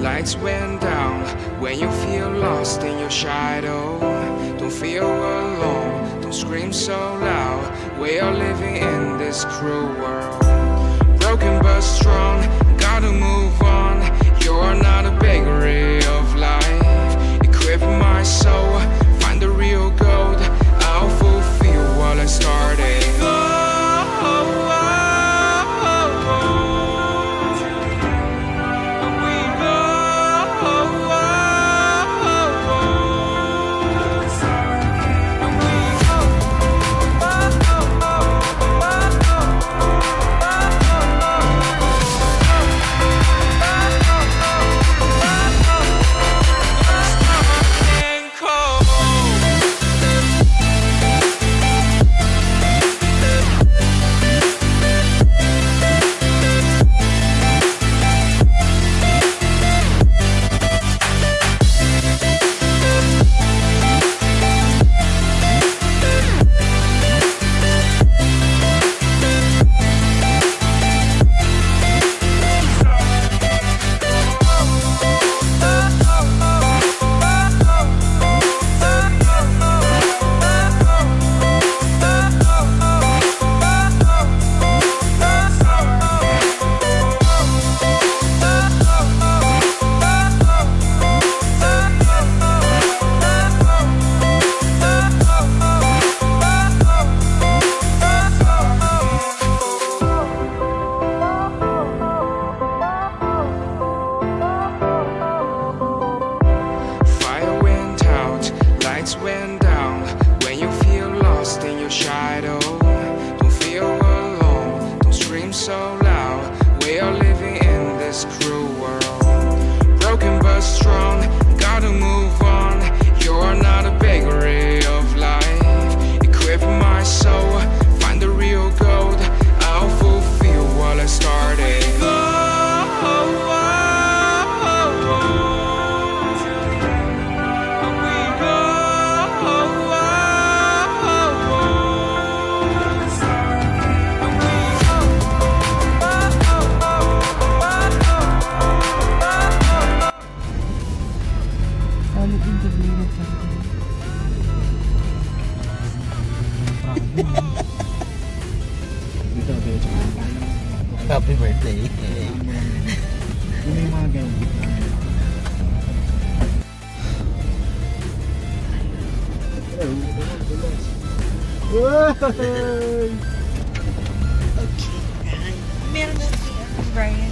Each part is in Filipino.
Lights went down when you feel lost in your shadow. Don't feel alone, don't scream so loud. We are living in this cruel world. Broken but strong, gotta move on. You're not a bakery of life. Equip my soul, find the real gold. I'll fulfill what I started. Went down when you feel lost in your shadow. Don't feel alone, don't scream so loud. We are living in this cruel world. Broken but strong, gotta move on. You're not a bakery of life. Equip my soul, find the real gold. I'll fulfill what I started. Happy birthday. Yun yung mga ganyan. Okay, meron na si Brian.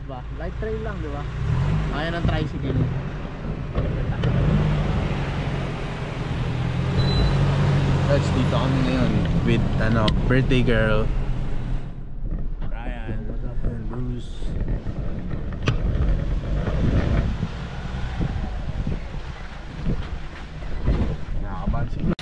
ba? Light trail lang, di ba? Kaya ng tricycle. Guys, dito kami ngayon with birthday girl Ryan, Bruce. Nakakabahan si Bruce.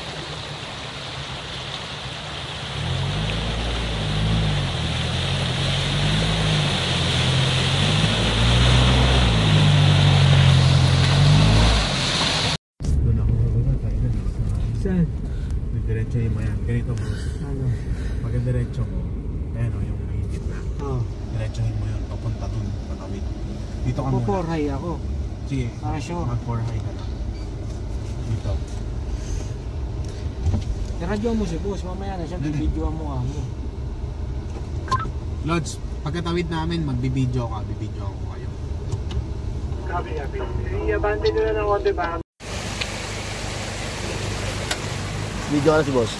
Doon ako sa kainan. Saan? Diretso yung mayan. Ganito mo. Ano? Pag diretso mo, ayan o, yung may gitna. Oh. Diretsohin mo yun, papunta dun, patawid. Dito ka muna. Puporhay ako. Sige, Sure. mag-4 high ka lang. Dito. Radyo mo si boss, mamaya na siya, bibidyoan mo nga mo. Lods, pagkatawid namin, magbibideo ka, bibidyo ako kayo. Copy. I-abante nyo na ng konti para Video ka na si boss.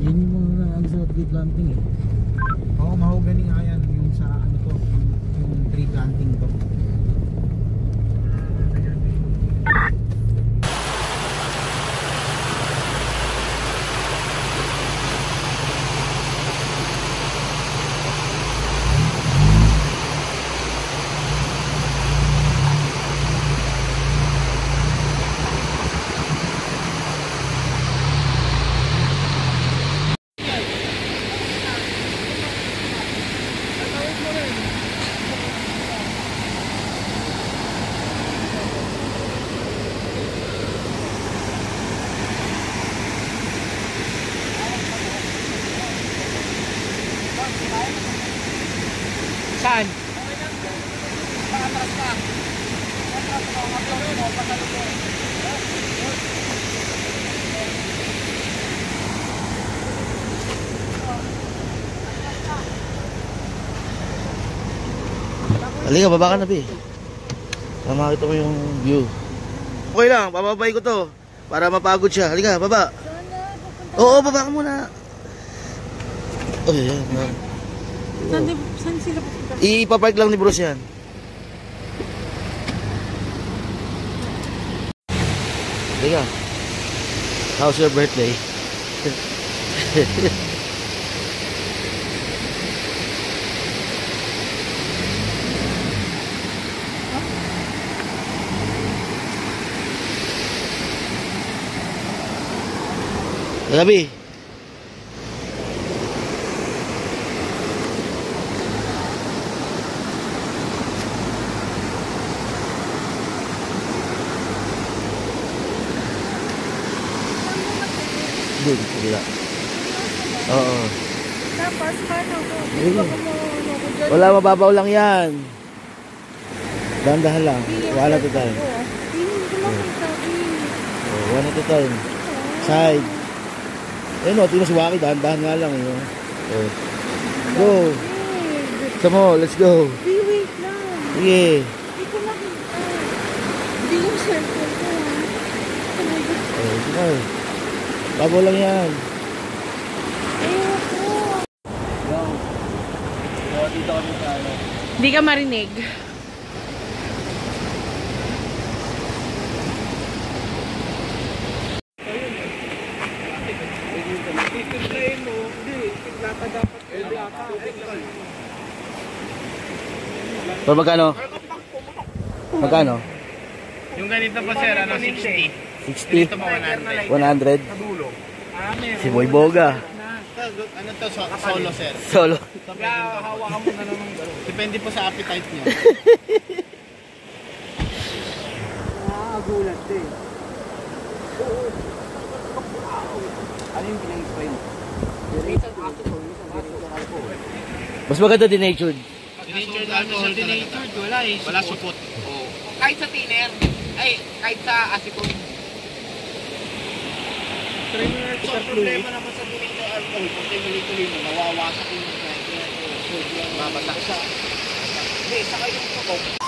Yan yung mga tree planting eh. Oo, mahogany nga yan, yung sa ano to, yung tree planting to. Saan? Halika, baba ka na, Bi. Para makita mo yung view. Okay lang, bababay ko to. Para mapagod siya. Halika, baba. Oo, baba ka muna. Oh, yan. Saan sila pupunta? Ipapark lang ni Bruce yan. Halika. How's your birthday? Gabi. Doon, wala. Oo. Tapos, paano ko? Ayun. Baka mo, ano ko dyan? Wala, mababaw lang yan. Dahan-dahan lang. One at a time. Hindi ko makita. Oh, one at a time. Side. Ayun o, tingnan si Waki. Dahan-dahan nga lang. Oh. Go. Come on, let's go. Wait lang. Sige. Hindi ko makita. Hindi yung cellphone ko. Oh, sige. Babaw lang yan. Hindi ka marinig. So, magkano? Magkano? yung ganito po sir, 60. 60? Ito po 100. 100? Si Boy Boga. Ano to, solo sir? Solo. Kaya hawakan mo na naman gano'n. Depende po sa appetite niyo. Gulat eh. Ano yung pinag-explain? Mas maganda din natured. Denatured alcohol talaga. Wala eh. Wala supot. Oo. Kahit sa thinner, ay, kahit sa acetone. So, ang problema naman sa denatured alcohol, pag tinuloy-tuloy mo, nawawasak yung sodium. Babasa siya. Hindi, saka yung tukok.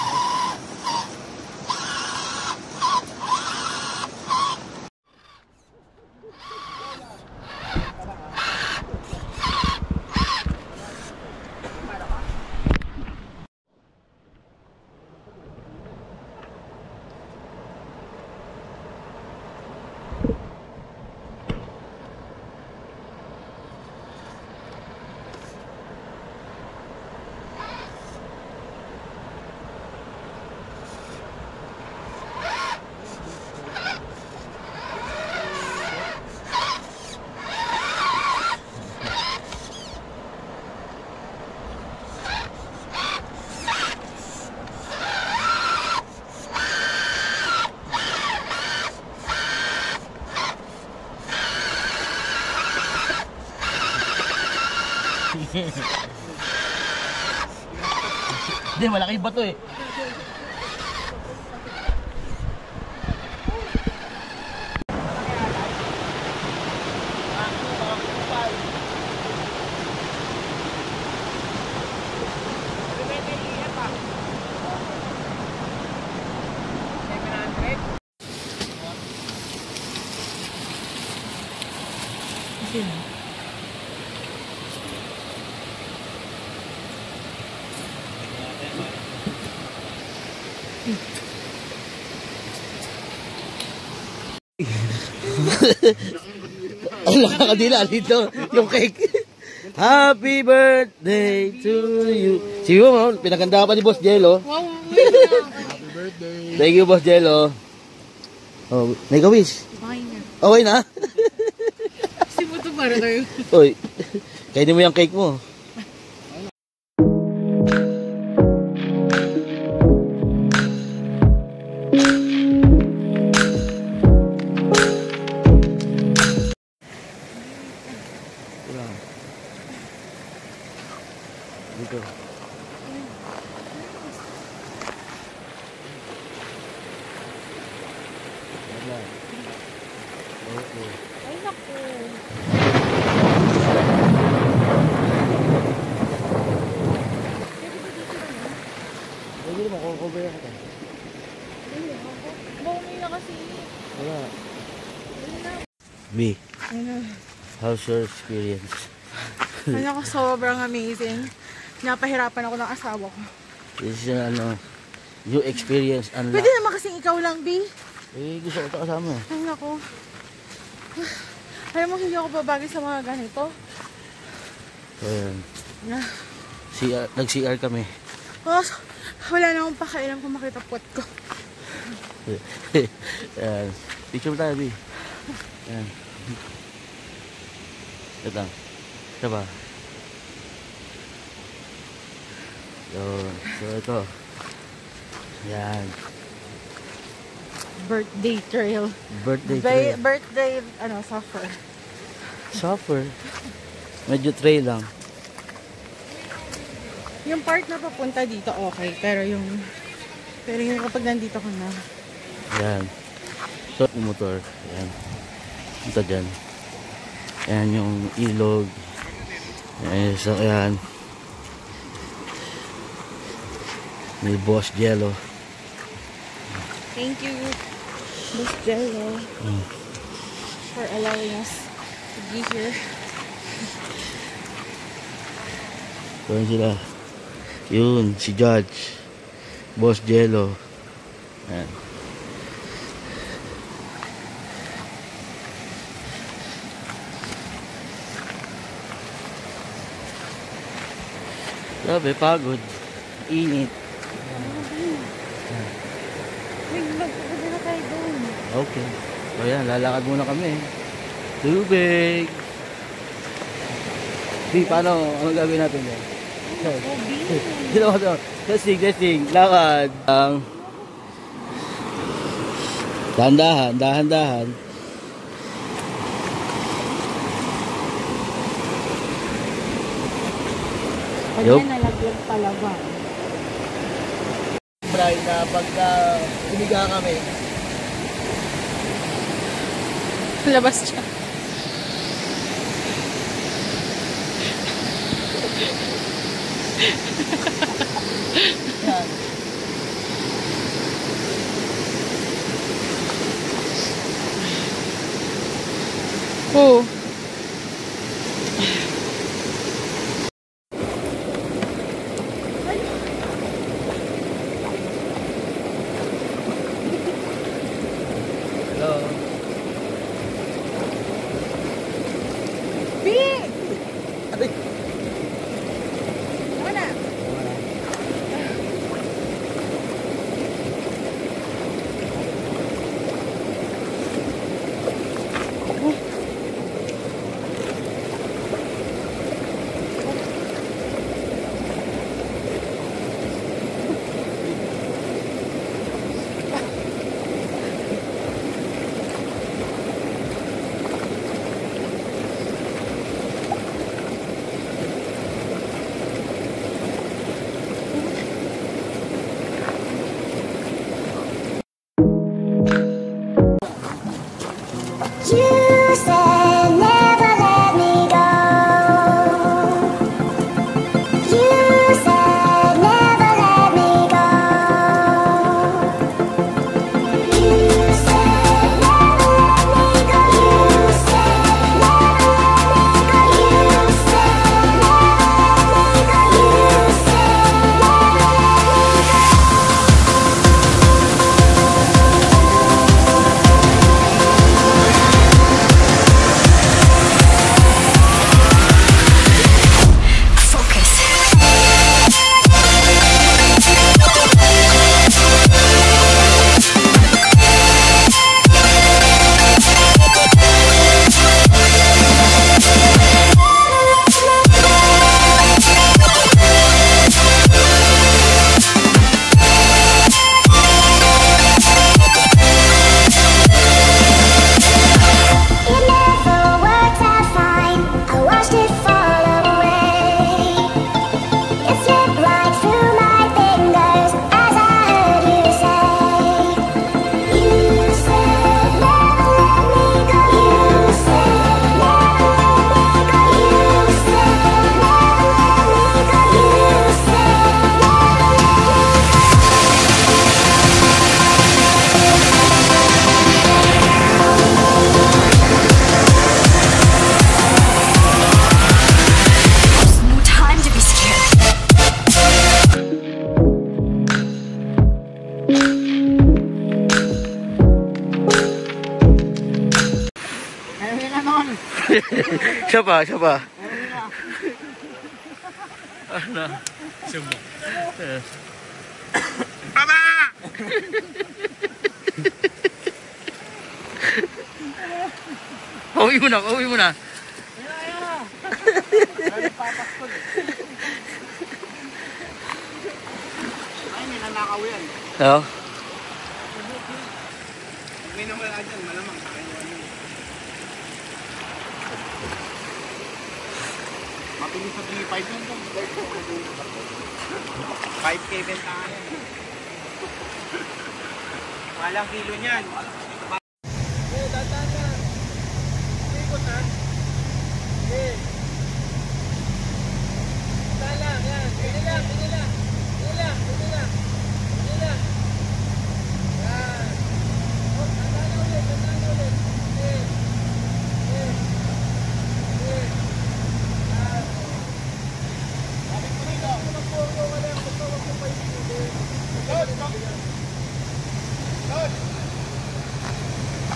Hindi, malaki ba to eh. Ang nakakadila dito, yung cake. Happy birthday to you. Sige mo, pinaganda pa ni Boss Jello. Wow, Happy birthday. Thank you, Boss Jello. Oh, make a wish. okay na. Okay na? Si Puto para tayo. Oy, kainin mo yung cake mo. Dito. Okay. Ay, naku. Pwede naman, cover ka. Bumay na kasi. Wala. B, how's your experience? Ano ko, sobrang amazing. Napahirapan ako ng asawa ko. This is new experience unlock. Pwede naman kasing ikaw lang, B. Eh, gusto ko ito kasama eh. Ay, naku. Alam mo, hindi ako babagay sa mga ganito. So, yun. Yeah. Nag-CR kami. Oh, wala na akong pakailan kung makita pot ko. Yan. Picture tayo, B. Yan. Ito lang. Ito ba? Yun. So, ito. Yan. Birthday trail. Birthday trail. Birthday, suffer. Suffer. Medyo trail lang. Yung part na papunta dito, okay. Pero yung kapag nandito ko na. Yan. So, yung motor. Yan. Ito dyan. Yan yung ilog. Yan. So, yan. May Boss Jello. Thank you, Boss Jello, for allowing us to be here. So, yun sila. Yun, si Judge. Boss Jello. Yan. Grabe, pagod. Init. Magpupunta na tayo doon. Okay. So yan, lalakad muna kami. Tubig. Di, paano? Anong gagawin natin yan? Dito ko to. Testing. Lakad. Dahan-dahan. Pag Yup. yan, nalaglag pala ba? bagay na pagka humiga kami, Labas siya. yan. Oh. Hello. Aray. You said never let me go. You said never let me go. You said never let me go. You said never let me go. You said never let me go. You said Siya pa, siya pa. Ano? Subo. Mama! Pauwi mo na, pauwi mo na. Ay, may nanakaw yan. Hello? May nawala dyan, malamang. Mapilis sa 3.5 yun. 5K bentahan yan. Walang kilo niyan.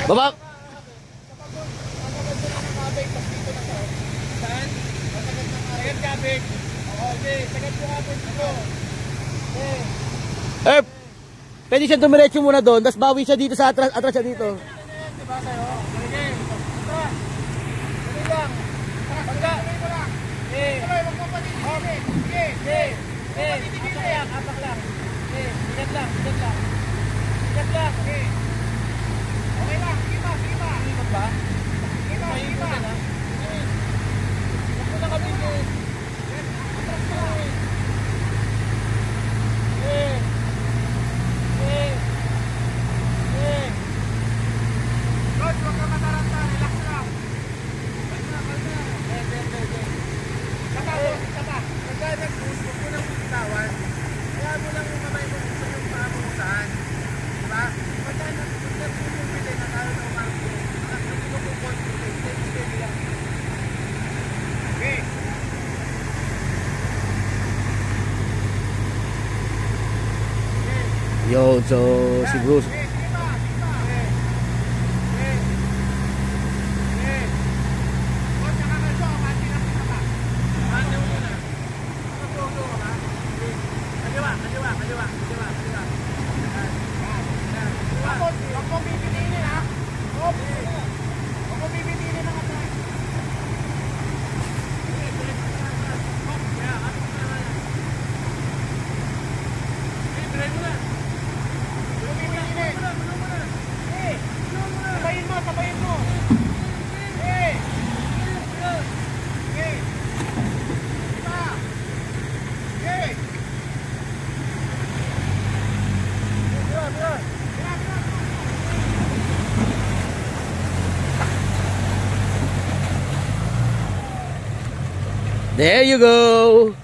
Baba! Eh, pwede siya dumiretso muna doon, tapos bawi siya dito sa atras siya dito. Yo, so si Bruce. There you go.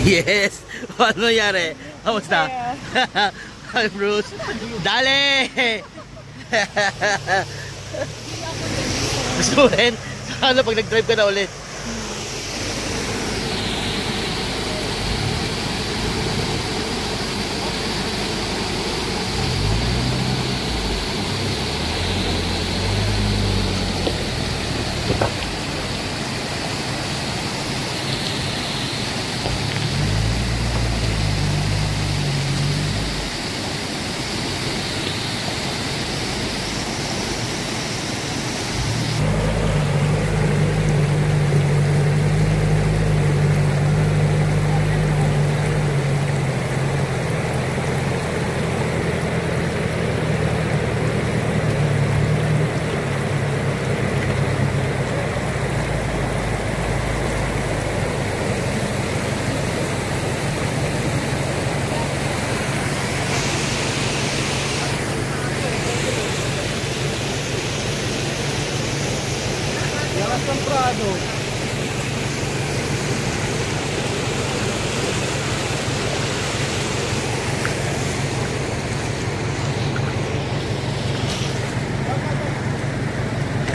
Yes! Ano nangyari? Kamusta? Hi Bruce! Dali! Gusto mo rin? Sana pag nag-drive ka na ulit.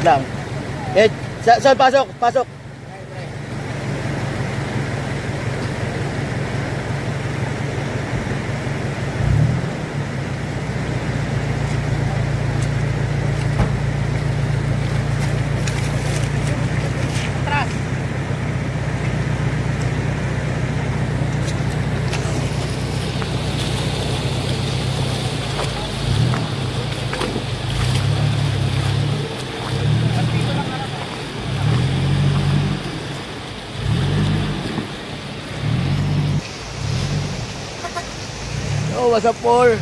Lang. Eh, saan pasok? Pasok. Oh, what's up, Paul?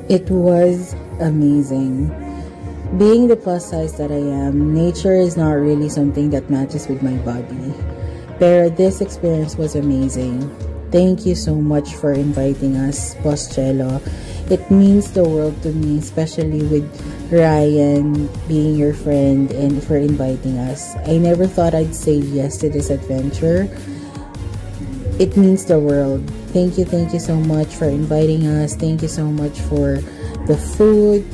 It was amazing. Being the plus size that I am, nature is not really something that matches with my body. But this experience was amazing. Thank you so much for inviting us, Boss Cello. It means the world to me, especially with Ryan being your friend and for inviting us. I never thought I'd say yes to this adventure. It means the world. Thank you so much for inviting us. Thank you so much for the food,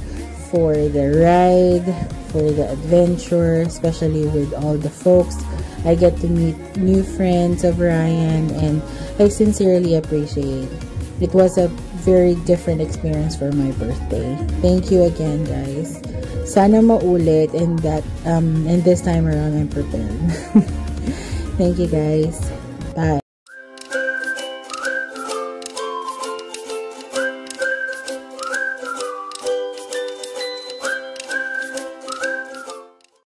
for the ride, for the adventure, especially with all the folks. I get to meet new friends of Ryan and I sincerely appreciate it. It was a very different experience for my birthday. Thank you again, guys. Sana maulit and this time around I'm prepared. Thank you, guys. Bye.